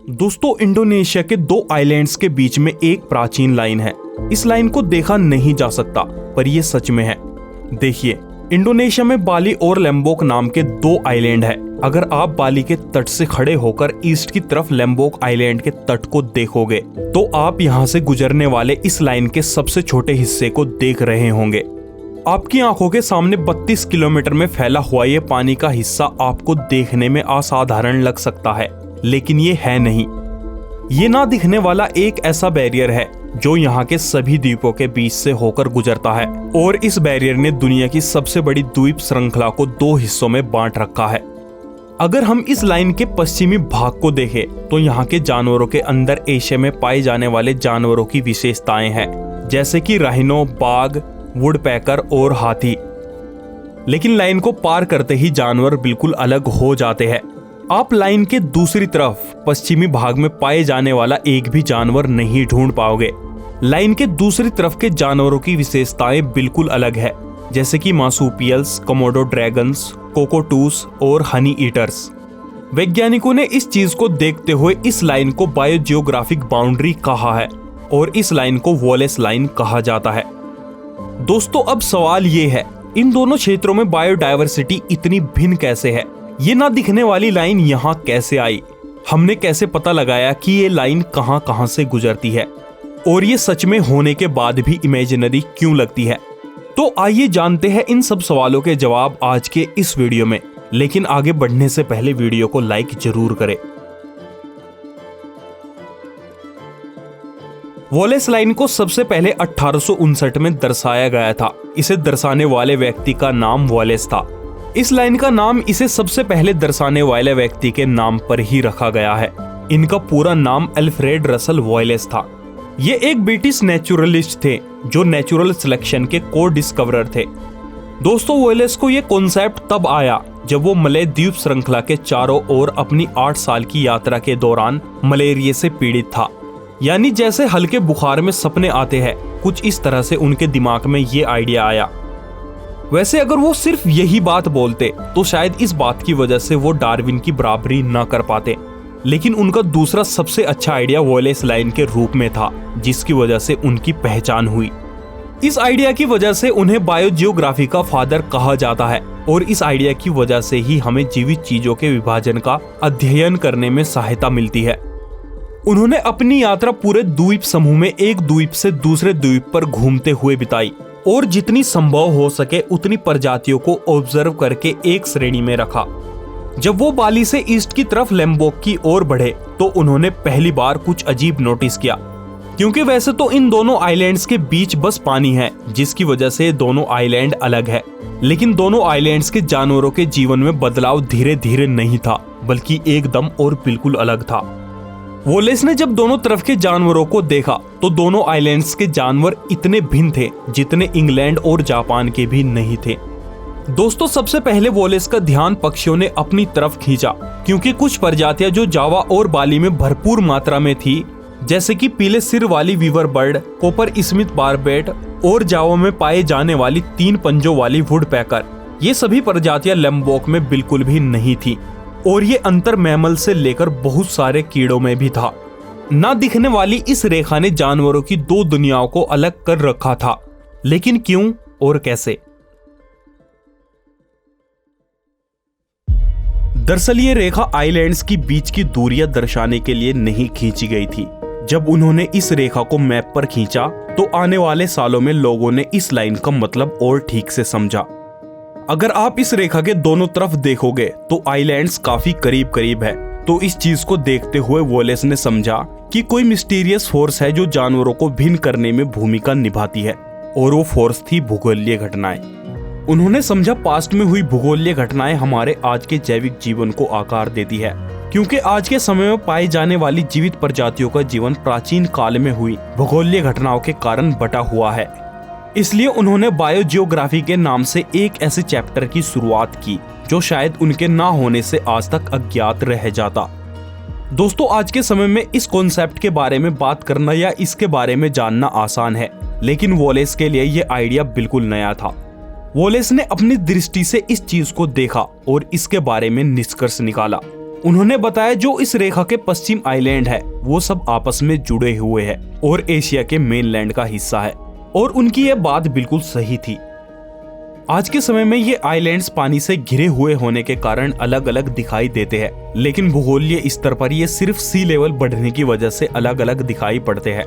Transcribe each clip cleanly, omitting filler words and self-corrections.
दोस्तों, इंडोनेशिया के दो आइलैंड्स के बीच में एक प्राचीन लाइन है। इस लाइन को देखा नहीं जा सकता, पर यह सच में है। देखिए, इंडोनेशिया में बाली और लैम्बोक नाम के दो आइलैंड है। अगर आप बाली के तट से खड़े होकर ईस्ट की तरफ लैम्बोक आइलैंड के तट को देखोगे तो आप यहाँ से गुजरने वाले इस लाइन के सबसे छोटे हिस्से को देख रहे होंगे। आपकी आंखों के सामने 32 किलोमीटर में फैला हुआ ये पानी का हिस्सा आपको देखने में असाधारण लग सकता है, लेकिन ये है नहीं। ये ना दिखने वाला एक ऐसा बैरियर है जो यहाँ के सभी द्वीपों के बीच से होकर गुजरता है, और इस बैरियर ने दुनिया की सबसे बड़ी द्वीप श्रृंखला को दो हिस्सों में बांट रखा है। अगर हम इस लाइन के पश्चिमी भाग को देखें तो यहाँ के जानवरों के अंदर एशिया में पाए जाने वाले जानवरों की विशेषताएं हैं, जैसे कि राइनो, बाघ, वुडपैकर और हाथी। लेकिन लाइन को पार करते ही जानवर बिल्कुल अलग हो जाते हैं। आप लाइन के दूसरी तरफ पश्चिमी भाग में पाए जाने वाला एक भी जानवर नहीं ढूंढ पाओगे। लाइन के दूसरी तरफ के जानवरों की विशेषताएं बिल्कुल अलग है, जैसे कि मार्सुपियल्स, कोमोडो ड्रैगन्स, कोकोटूस और हनी ईटर्स। वैज्ञानिकों ने इस चीज को देखते हुए इस लाइन को बायोजियोग्राफिक बाउंड्री कहा है और इस लाइन को वॉलेस लाइन कहा जाता है। दोस्तों, अब सवाल ये है, इन दोनों क्षेत्रों में बायोडायवर्सिटी इतनी भिन्न कैसे है? ये ना दिखने वाली लाइन यहाँ कैसे आई? हमने कैसे पता लगाया कि ये लाइन कहाँ कहाँ से गुजरती है, और ये सच में होने के बाद भी इमेजिनरी क्यों लगती है? तो आइए जानते हैं इन सब सवालों के जवाब आज के इस वीडियो में। लेकिन आगे बढ़ने से पहले वीडियो को लाइक जरूर करें। वॉलेस लाइन को सबसे पहले 1859 में दर्शाया गया था। इसे दर्शाने वाले व्यक्ति का नाम वॉलेस था। इस लाइन का नाम इसे सबसे पहले दर्शाने वाले व्यक्ति के नाम पर ही रखा गया है। इनका पूरा नाम अल्फ्रेड रसल वॉलेस था। ये एक ब्रिटिश नेचुरलिस्ट थे जो नेचुरल सिलेक्शन के को डिस्कवरर थे। दोस्तों, वॉलेस को ये कॉन्सेप्ट तब आया जब वो मलय द्वीप श्रृंखला के चारों ओर अपनी 8 साल की यात्रा के दौरान मलेरिया से पीड़ित था। यानी जैसे हल्के बुखार में सपने आते हैं, कुछ इस तरह से उनके दिमाग में ये आइडिया आया। वैसे अगर वो सिर्फ यही बात बोलते तो शायद इस बात की वजह से वो डार्विन की बराबरी न कर पाते, लेकिन उनका दूसरा सबसे अच्छा आइडिया वॉलेस लाइन के रूप में था, जिसकी वजह से उनकी पहचान हुई। इस आइडिया की वजह से उन्हें बायोजियोग्राफी का फादर कहा जाता है, और इस आइडिया की वजह से ही हमें जीवित चीजों के विभाजन का अध्ययन करने में सहायता मिलती है। उन्होंने अपनी यात्रा पूरे द्वीप समूह में एक द्वीप से दूसरे द्वीप पर घूमते हुए बिताई, और जितनी संभव हो सके उतनी प्रजातियों को ऑब्जर्व करके एक श्रेणी में रखा। जब वो बाली से ईस्ट की तरफ लैम्बोक की ओर बढ़े तो उन्होंने पहली बार कुछ अजीब नोटिस किया, क्योंकि वैसे तो इन दोनों आइलैंड्स के बीच बस पानी है, जिसकी वजह से दोनों आइलैंड अलग है। लेकिन दोनों आइलैंड्स के जानवरों के जीवन में बदलाव धीरे धीरे नहीं था, बल्कि एकदम और बिल्कुल अलग था। वॉलेस ने जब दोनों तरफ के जानवरों को देखा तो दोनों आइलैंड्स के जानवर इतने भिन्न थे जितने इंग्लैंड और जापान के भी नहीं थे। दोस्तों, सबसे पहले वॉलेस का ध्यान पक्षियों ने अपनी तरफ खींचा, क्योंकि कुछ प्रजातियां जो जावा और बाली में भरपूर मात्रा में थी, जैसे कि पीले सिर वाली weaver bird, copper smith barbet और जावा में पाए जाने वाली 3 पंजों वाली वुडपैकर, ये सभी प्रजातियां लैम्बोक में बिल्कुल भी नहीं थी, और ये अंतर मैमल से लेकर बहुत सारे कीड़ों में भी था। ना दिखने वाली इस रेखा ने जानवरों की दो दुनियाओं को अलग कर रखा था, लेकिन क्यों और कैसे? दरअसल ये रेखा आइलैंड्स की बीच की दूरियां दर्शाने के लिए नहीं खींची गई थी। जब उन्होंने इस रेखा को मैप पर खींचा तो आने वाले सालों में लोगों ने इस लाइन का मतलब और ठीक से समझा। अगर आप इस रेखा के दोनों तरफ देखोगे तो आइलैंड्स काफी करीब करीब है, तो इस चीज को देखते हुए वॉलेस ने समझा कि कोई मिस्टीरियस फोर्स है जो जानवरों को भिन्न करने में भूमिका निभाती है, और वो फोर्स थी भूगोलीय घटनाएं। उन्होंने समझा पास्ट में हुई भूगोलीय घटनाएं हमारे आज के जैविक जीवन को आकार देती है, क्योंकि आज के समय में पाई जाने वाली जीवित प्रजातियों का जीवन प्राचीन काल में हुई भूगोलीय घटनाओं के कारण बटा हुआ है। इसलिए उन्होंने बायोजियोग्राफी के नाम से एक ऐसे चैप्टर की शुरुआत की जो शायद उनके ना होने से आज तक अज्ञात रह जाता। दोस्तों, आज के समय में इस कॉन्सेप्ट के बारे में बात करना या इसके बारे में जानना आसान है, लेकिन वॉलेस के लिए यह आइडिया बिल्कुल नया था। वॉलेस ने अपनी दृष्टि से इस चीज को देखा और इसके बारे में निष्कर्ष निकाला। उन्होंने बताया जो इस रेखा के पश्चिम आइलैंड है वो सब आपस में जुड़े हुए हैं और एशिया के मेनलैंड का हिस्सा है, और उनकी यह बात बिल्कुल सही थी। आज के समय में ये आइलैंड्स पानी से घिरे हुए होने के कारण अलग अलग दिखाई देते हैं, लेकिन भूगोलीय स्तर पर ये सिर्फ सी लेवल बढ़ने की वजह से अलग अलग दिखाई पड़ते हैं।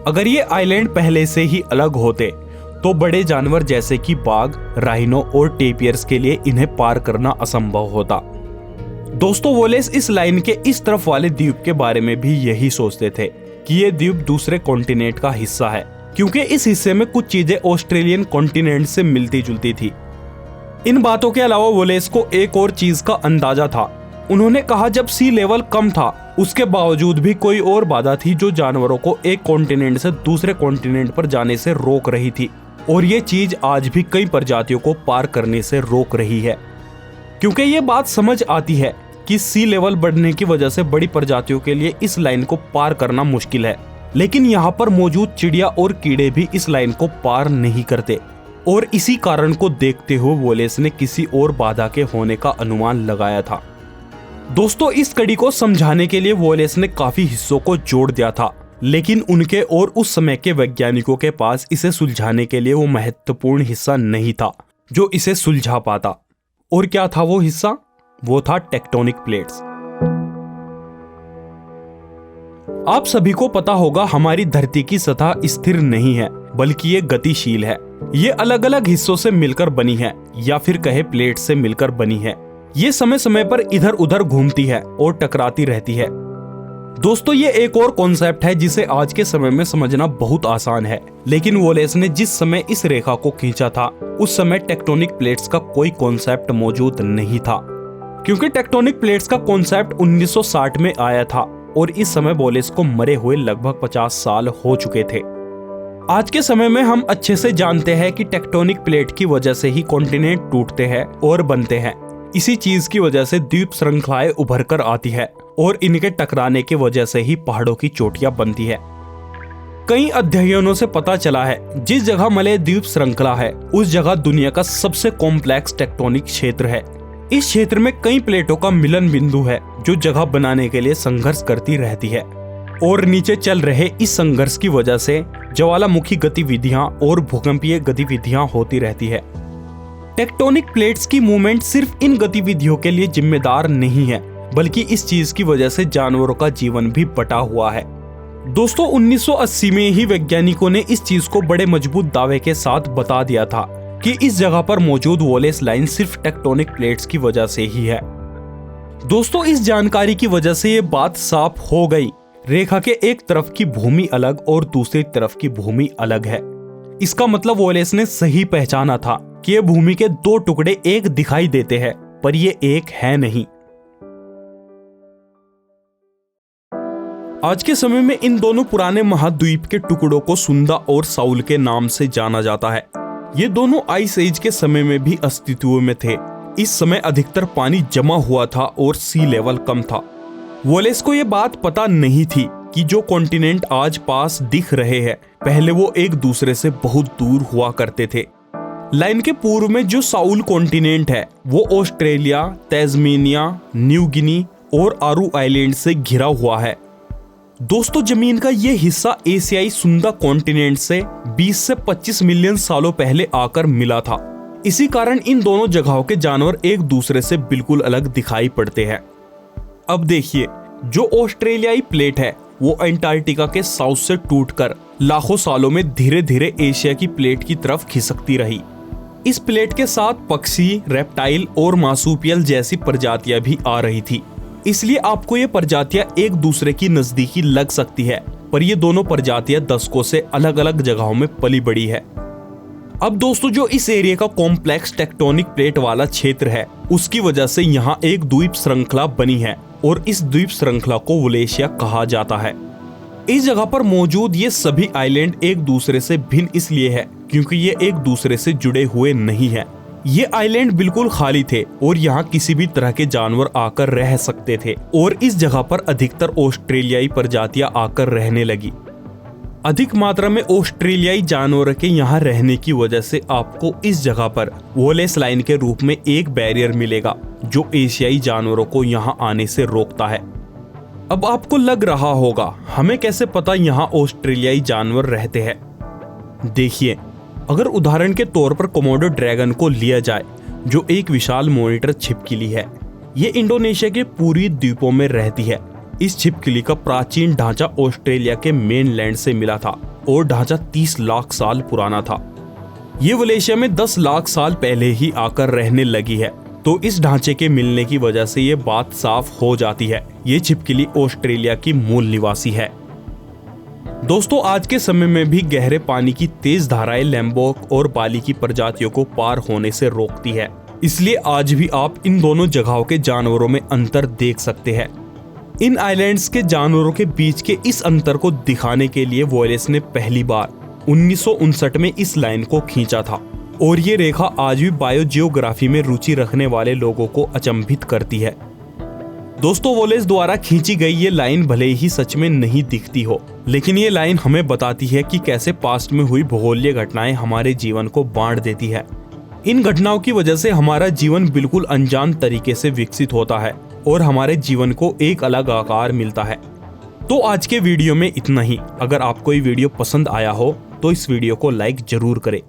अगर ये आइलैंड पहले से ही अलग होते तो बड़े जानवर जैसे कि बाघ, राइनो और टेपियर्स के लिए इन्हें पार करना असंभव होता। दोस्तों, वोलेस इस लाइन के इस तरफ वाले द्वीप के बारे में भी यही सोचते थे कि ये द्वीप दूसरे कॉन्टिनेंट का हिस्सा है, क्योंकि इस हिस्से में कुछ चीजें ऑस्ट्रेलियन कॉन्टिनेंट से मिलती जुलती थी। इन बातों के अलावा वोलेस को एक और चीज का अंदाजा था। उन्होंने कहा जब सी लेवल कम था उसके बावजूद भी कोई और बाधा थी जो जानवरों को एक कॉन्टिनेंट से दूसरे कॉन्टिनेंट पर जाने से रोक रही थी, और ये चीज आज भी कई प्रजातियों को पार करने से रोक रही है। क्योंकि ये बात समझ आती है कि सी लेवल बढ़ने की वजह से बड़ी प्रजातियों के लिए इस लाइन को पार करना मुश्किल है, लेकिन यहाँ पर मौजूद चिड़िया और कीड़े भी इस लाइन को पार नहीं करते, और इसी कारण को देखते हुए वोलेस ने किसी और बाधा के होने का अनुमान लगाया था। दोस्तों, इस कड़ी को समझाने के लिए वोलेस ने काफी हिस्सों को जोड़ दिया था, लेकिन उनके और उस समय के वैज्ञानिकों के पास इसे सुलझाने के लिए वो महत्वपूर्ण हिस्सा नहीं था जो इसे सुलझा पाता। और क्या था वो हिस्सा? वो था टेक्टोनिक प्लेट्स। आप सभी को पता होगा हमारी धरती की सतह स्थिर नहीं है, बल्कि ये गतिशील है। ये अलग अलग हिस्सों से मिलकर बनी है, या फिर कहे प्लेट से मिलकर बनी है। ये समय समय पर इधर उधर घूमती है और टकराती रहती है। दोस्तों, ये एक और कॉन्सेप्ट है जिसे आज के समय में समझना बहुत आसान है, लेकिन वोलेस ने जिस समय इस रेखा को खींचा था उस समय टेक्टोनिक प्लेट्स का कोई कॉन्सेप्ट मौजूद नहीं था, क्योंकि टेक्टोनिक प्लेट्स का कॉन्सेप्ट 1960 में आया था और इस समय वोलेस को मरे हुए लगभग 50 साल हो चुके थे। आज के समय में हम अच्छे से जानते हैं कि टेक्टोनिक प्लेट की वजह से ही कॉन्टिनेंट टूटते हैं और बनते हैं। इसी चीज की वजह से द्वीप श्रृंखलाएं उभर कर आती है और इनके टकराने की वजह से ही पहाड़ों की चोटियां बनती है। कई अध्ययनों से पता चला है जिस जगह मलय द्वीप श्रृंखला है उस जगह दुनिया का सबसे कॉम्प्लेक्स टेक्टोनिक क्षेत्र है। इस क्षेत्र में कई प्लेटों का मिलन बिंदु है जो जगह बनाने के लिए संघर्ष करती रहती है, और नीचे चल रहे इस संघर्ष की वजह से ज्वालामुखी गतिविधियां और भूकंपीय गतिविधियां होती रहती है। टेक्टोनिक प्लेट्स की मूवमेंट सिर्फ इन गतिविधियों के लिए जिम्मेदार नहीं है, बल्कि इस चीज की वजह से जानवरों का जीवन भी बटा हुआ है। दोस्तों, 1980 में ही वैज्ञानिकों ने इस चीज को बड़े मजबूत दावे के साथ बता दिया था कि इस जगह पर मौजूद वोलेस लाइन सिर्फ टेक्टोनिक प्लेट्स की वजह से ही है। दोस्तों, इस जानकारी की वजह से ये बात साफ हो गई, रेखा के एक तरफ की भूमि अलग और दूसरी तरफ की भूमि अलग है। इसका मतलब वोलेस ने सही पहचाना था कि ये भूमि के दो टुकड़े एक दिखाई देते हैं, पर ये एक है नहीं। आज के समय में इन दोनों पुराने महाद्वीप के टुकड़ों को सुंदा और साउल के नाम से जाना जाता है। ये दोनों आइस एज के समय में भी अस्तित्व में थे। इस समय अधिकतर पानी जमा हुआ था और सी लेवल कम था। वोलेस को यह बात पता नहीं थी कि जो कॉन्टिनेंट आज पास दिख रहे हैं पहले वो एक दूसरे से बहुत दूर हुआ करते थे। लाइन के पूर्व में जो साउल कॉन्टिनेंट है वो ऑस्ट्रेलिया, तस्मेनिया, न्यू गिनी और आरू आइलैंड से घिरा हुआ है। दोस्तों, जमीन का ये हिस्सा एशियाई सुंदा कॉन्टिनेंट से 20 से 25 मिलियन सालों पहले आकर मिला था। इसी कारण इन दोनों जगहों के जानवर एक दूसरे से बिल्कुल अलग दिखाई पड़ते हैं। अब देखिए, जो ऑस्ट्रेलियाई प्लेट है वो अंटार्कटिका के साउथ से टूटकर लाखों सालों में धीरे धीरे एशिया की प्लेट की तरफ खिसकती रही। इस प्लेट के साथ पक्षी, रेप्टाइल और मार्सुपियल जैसी प्रजातियां भी आ रही थी। इसलिए आपको ये प्रजातियां एक दूसरे की नजदीकी लग सकती है, पर ये दोनों प्रजातियां दशकों से अलग अलग जगहों में पली बड़ी है। अब दोस्तों, जो इस एरिया का कॉम्प्लेक्स टेक्टोनिक प्लेट वाला क्षेत्र है उसकी वजह से यहाँ एक द्वीप श्रृंखला बनी है और इस द्वीप श्रृंखला को वोलेशिया कहा जाता है। इस जगह पर मौजूद ये सभी आइलैंड एक दूसरे से भिन्न इसलिए है क्योंकि ये एक दूसरे से जुड़े हुए नहीं है। ये आइलैंड बिल्कुल खाली थे और यहाँ किसी भी तरह के जानवर आकर रह सकते थे, और इस जगह पर अधिकतर ऑस्ट्रेलियाई प्रजातियां आकर रहने लगी। अधिक मात्रा में ऑस्ट्रेलियाई जानवरों के यहाँ रहने की वजह से आपको इस जगह पर वॉलेस लाइन के रूप में एक बैरियर मिलेगा जो एशियाई जानवरों को यहाँ आने से रोकता है। अब आपको लग रहा होगा हमें कैसे पता यहाँ ऑस्ट्रेलियाई जानवर रहते हैं। देखिए, अगर उदाहरण के तौर पर कोमोडो ड्रैगन को लिया जाए जो एक विशाल मॉनिटर छिपकली है। ये इंडोनेशिया के पूर्वी द्वीपों में रहती है। इस छिपकली का प्राचीन ढांचा ऑस्ट्रेलिया के मेनलैंड से मिला था और ढांचा 30 लाख साल पुराना था। ये मलेशिया में 10 लाख साल पहले ही आकर रहने लगी है, तो इस ढांचे के मिलने की वजह से ये बात साफ हो जाती है, ये छिपकली ऑस्ट्रेलिया की मूल निवासी है। दोस्तों, आज के समय में भी गहरे पानी की तेज धाराएं लैम्बोक और बाली की प्रजातियों को पार होने से रोकती है। इसलिए आज भी आप इन दोनों जगहों के जानवरों में अंतर देख सकते हैं। इन आइलैंड्स के जानवरों के बीच के इस अंतर को दिखाने के लिए वॉलेस ने पहली बार 1959 में इस लाइन को खींचा था और ये रेखा आज भी बायोजियोग्राफी में रुचि रखने वाले लोगों को अचंभित करती है। दोस्तों, वॉलेस द्वारा खींची गई ये लाइन भले ही सच में नहीं दिखती हो, लेकिन ये लाइन हमें बताती है कि कैसे पास्ट में हुई भूगोलीय घटनाएं हमारे जीवन को बांट देती है। इन घटनाओं की वजह से हमारा जीवन बिल्कुल अनजान तरीके से विकसित होता है और हमारे जीवन को एक अलग आकार मिलता है। तो आज के वीडियो में इतना ही। अगर आपको ये वीडियो पसंद आया हो तो इस वीडियो को लाइक जरूर करें।